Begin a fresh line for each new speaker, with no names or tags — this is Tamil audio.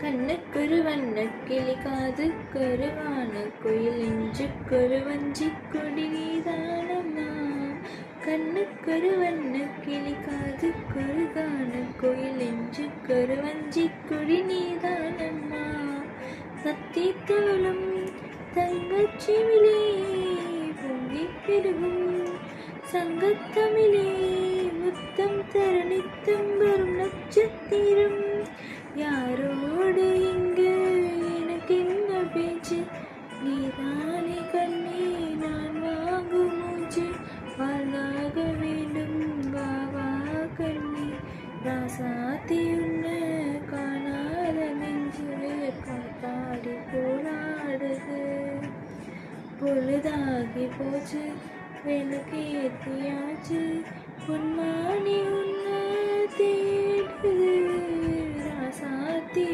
கண்ணுக்கொரு வண்ணக்கிளி காதுக்கொரு வானக்குயில் நெஞ்சுக்கொரு வஞ்சிக்கொடி நீதானம்மா. கண்ணுக்கொரு வண்ணக்கிளி காதுக்கொரு வானக்குயில் நெஞ்சுக்கொரு வஞ்சிக்கொடி நீதானம்மா. சத்தித்தவளும் தங்கச்சிமிழே பொங்கிப் பெருகும் சங்கத்தமிழே முத்தம் தர நித்தம் வரும் நட்சத்திரம். யாரோடு இங்கு எனக்கு என்ன பேச்சு, நீதானே கண்ணே நான் வாங்கும் மூச்சு. வாழாக வேண்டும் வாவா கண்ணே, ராசாத்தி உன்னை காணாத நெஞ்சு காத்தாடி போராடுது. பொழுதாகி போச்சு விளக்கேத்தியாச்சு, பொன்மானி உன்னை தேடுது. ராசாத்தி